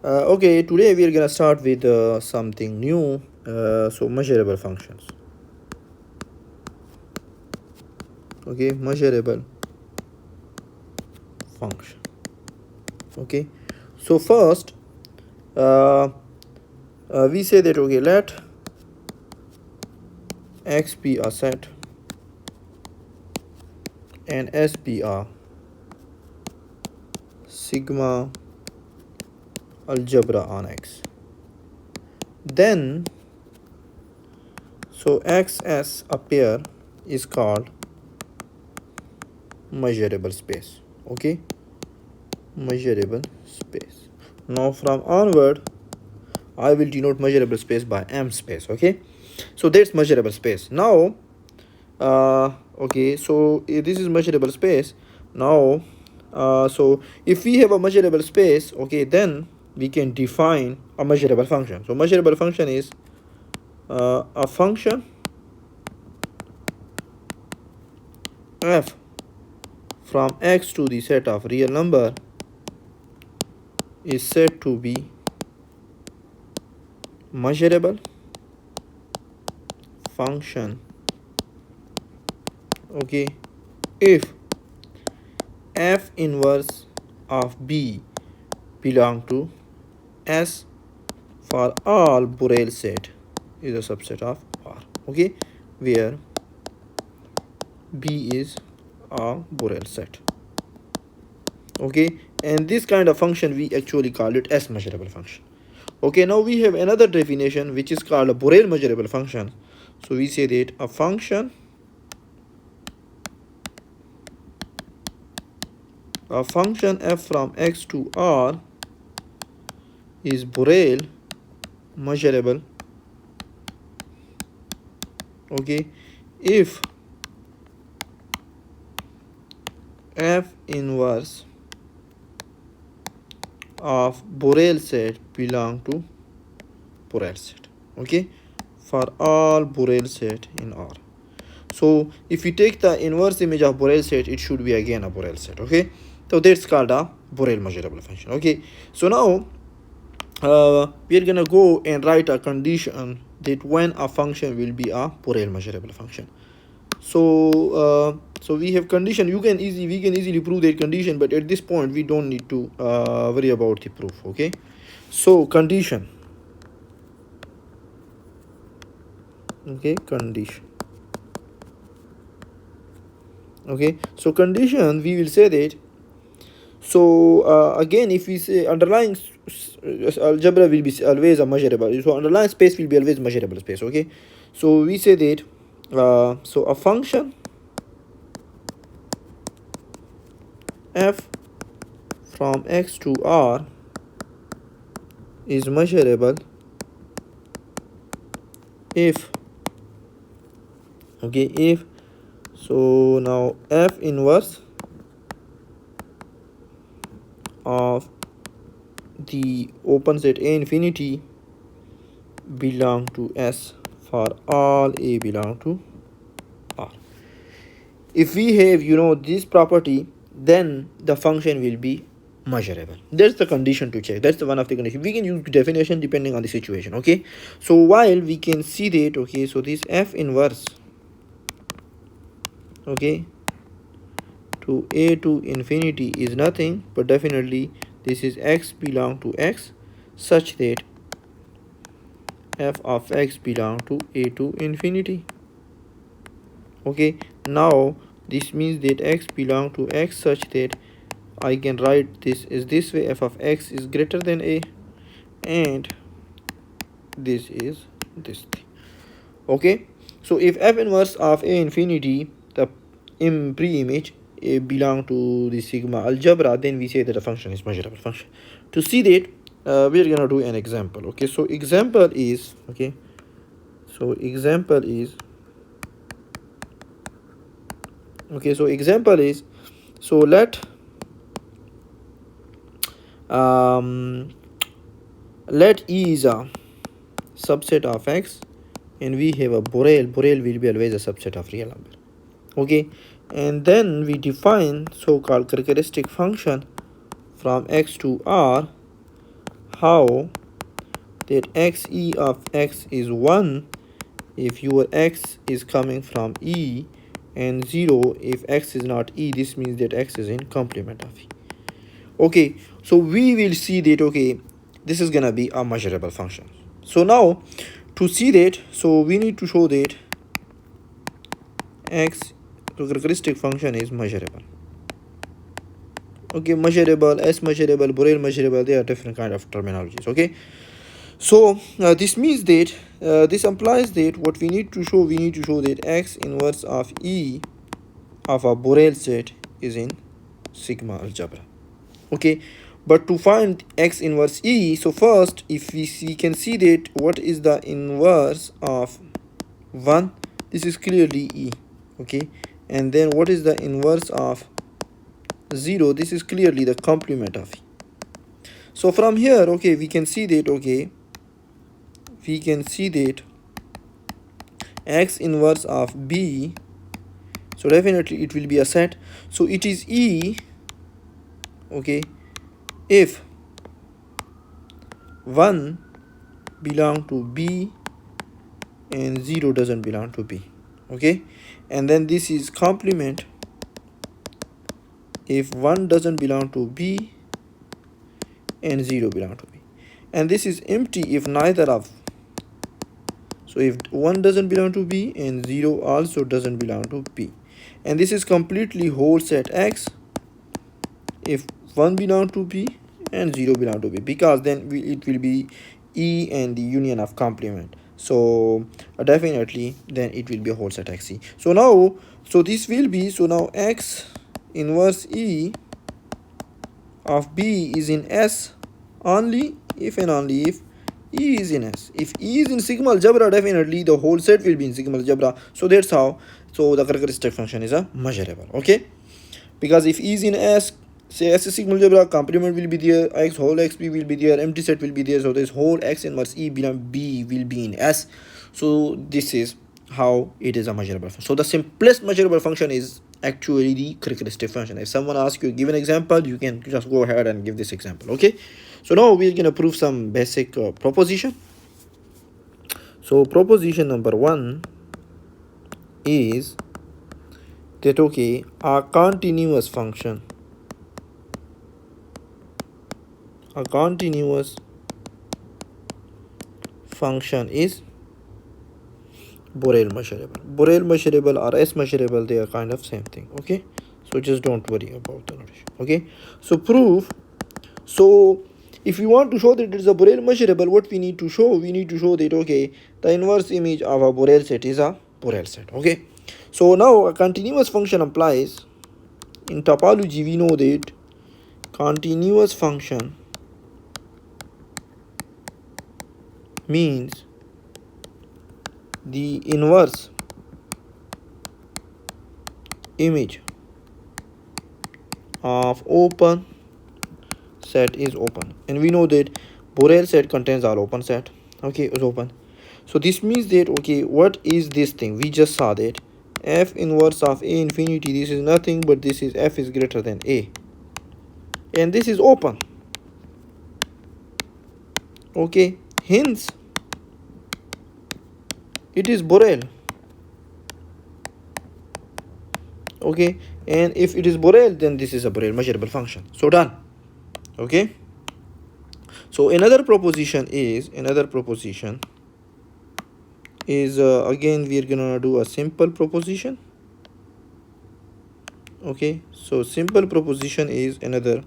Okay, today we are gonna start with something new. So measurable functions. Okay, measurable function. Okay, so first, uh, we say that okay, let x be a set and s be a sigma algebra on x. Then, so xs a pair is called measurable space. Okay, measurable space. Now from onward, I will denote measurable space by m space. Okay, so that's measurable space. Now okay, so this is measurable space. Now so if we have a measurable space, okay, then we can define a measurable function. So measurable function is a function f from x to the set of real number is said to be measurable function, okay, if f inverse of b belong to S for all Borel set is a subset of R. Okay, where B is a Borel set. Okay, and this kind of function we actually call it S measurable function. Okay, now we have another definition which is called a Borel measurable function. So we say that a function f from x to r is Borel measurable, okay, if f inverse of Borel set belong to Borel set, okay, for all Borel set in R. So if you take the inverse image of Borel set, it should be again a Borel set. Okay, so that's called a Borel measurable function. Okay, so now we are gonna go and write a condition that when a function will be a Borel measurable function. So so we have condition. We can easily prove that condition, but at this point we don't need to worry about the proof. Okay, so condition. Okay, condition. Okay, so condition, we will say that. So again, if we say underlying algebra will be always a measurable, so underlying space will be always measurable space. Okay, so we say that so a function f from x to r is measurable if, okay, if, so now f inverse of the open set a infinity belong to S for all a belong to R. If we have this property, then the function will be measurable. That's the condition to check. That's the one of the condition. We can use definition depending on the situation. Okay, so while we can see that, okay, so this f inverse, okay, to a to infinity is nothing but definitely this is x belong to x such that f of x belong to a to infinity. Okay, now this means that x belong to x such that I can write this is this way: f of x is greater than a, and this is this thing. Okay, so if f inverse of a infinity, the pre-image a belong to the sigma algebra, then we say that the function is measurable function. To see that, we're gonna do an example. Okay, so example is, okay, so example is, okay, so example is, so let E is a subset of x, and we have a Borel will be always a subset of real number. Okay, and then we define so-called characteristic function from x to r how that xe of x is 1 if your x is coming from E, and 0 if x is not E. This means that x is in complement of E. Okay, so we will see that, okay, this is gonna be a measurable function. So now to see that, so we need to show that x characteristic function is measurable. Okay, measurable, S measurable, Borel measurable, they are different kind of terminologies. Okay, so this means that this implies that what we need to show that x inverse of E of a Borel set is in sigma algebra. Okay, but to find x inverse E, so first if we can see that what is the inverse of 1, this is clearly E. Okay, and then what is the inverse of 0, this is clearly the complement of E. So from here, okay, we can see that, okay, we can see that x inverse of B, so definitely it will be a set, so it is E, okay, if 1 belong to B and 0 doesn't belong to B. Okay, and then this is complement if 1 doesn't belong to B and 0 belong to B, and this is empty if neither of, so if 1 doesn't belong to B and 0 also doesn't belong to B, and this is completely whole set X if 1 belong to B and 0 belong to B, because then it will be E and the union of complement. So definitely then it will be a whole set XE. So now, so this will be, so now x inverse E of B is in S only if and only if E is in S. If E is in sigma algebra, definitely the whole set will be in sigma algebra. So that's how, so the characteristic function is a measurable. Okay, because if E is in S, say S is sigma algebra, complement will be there, x whole xb will be there, empty set will be there, so this whole x inverse E B will be in S. So this is how it is a measurable function. So the simplest measurable function is actually the characteristic function. If someone asks you, give an example, you can just go ahead and give this example. Okay, so now we're gonna prove some basic proposition. So proposition number 1 is that, okay, a continuous function is Borel measurable. Borel measurable or S measurable, they are kind of same thing. Okay, so just don't worry about the notation. Okay, so prove. So if we want to show that it is a Borel measurable, what we need to show? We need to show that, okay, the inverse image of a Borel set is a Borel set. Okay, so now a continuous function applies. In topology, we know that continuous function means the inverse image of open set is open, and we know that Borel set contains all open set. Okay, is open. So this means that, okay, what is this thing? We just saw that f inverse of A infinity, this is nothing but this is f is greater than A, and this is open. Okay, hence it is Borel. Okay, and if it is Borel, then this is a Borel measurable function. So done. Okay, so another proposition is again we are gonna do a simple proposition. Okay, so simple proposition is another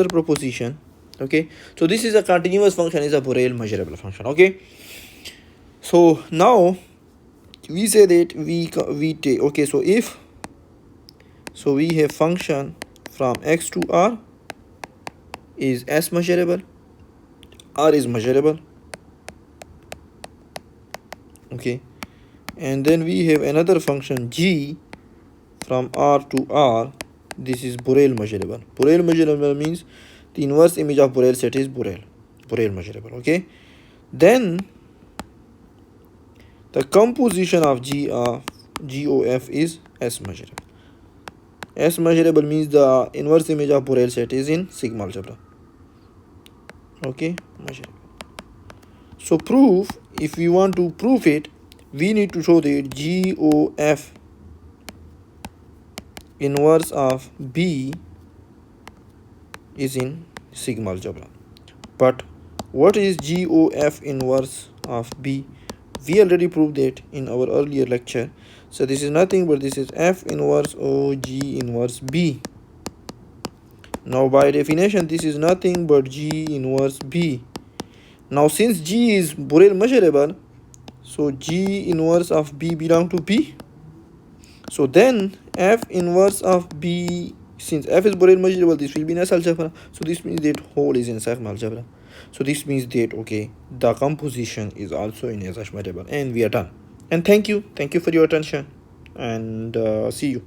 proposition. Okay, so this is a continuous function is a Borel measurable function. Okay, so now we say that we take, okay, so if, so we have function from x to R is S measurable, R is measurable. Okay, and then we have another function G from R to R, this is Borel measurable. Borel measurable means the inverse image of Borel set is Borel measurable. Okay, then the composition of GOF is S measurable. S measurable means the inverse image of Borel set is in sigma algebra. Okay, measurable. So proof, if we want to prove it, we need to show that GOF inverse of B is in sigma algebra. But what is GOF inverse of B? We already proved that in our earlier lecture. So this is nothing but this is F inverse O G inverse B. Now by definition this is nothing but G inverse B. Now since G is Borel measurable, so G inverse of B belong to B. So then F inverse of B, since F is Borel measurable, this will be in S algebra. So this means that whole is in sigma algebra. So this means that okay, the composition is also in S algebra, and we are done. And thank you for your attention, and see you.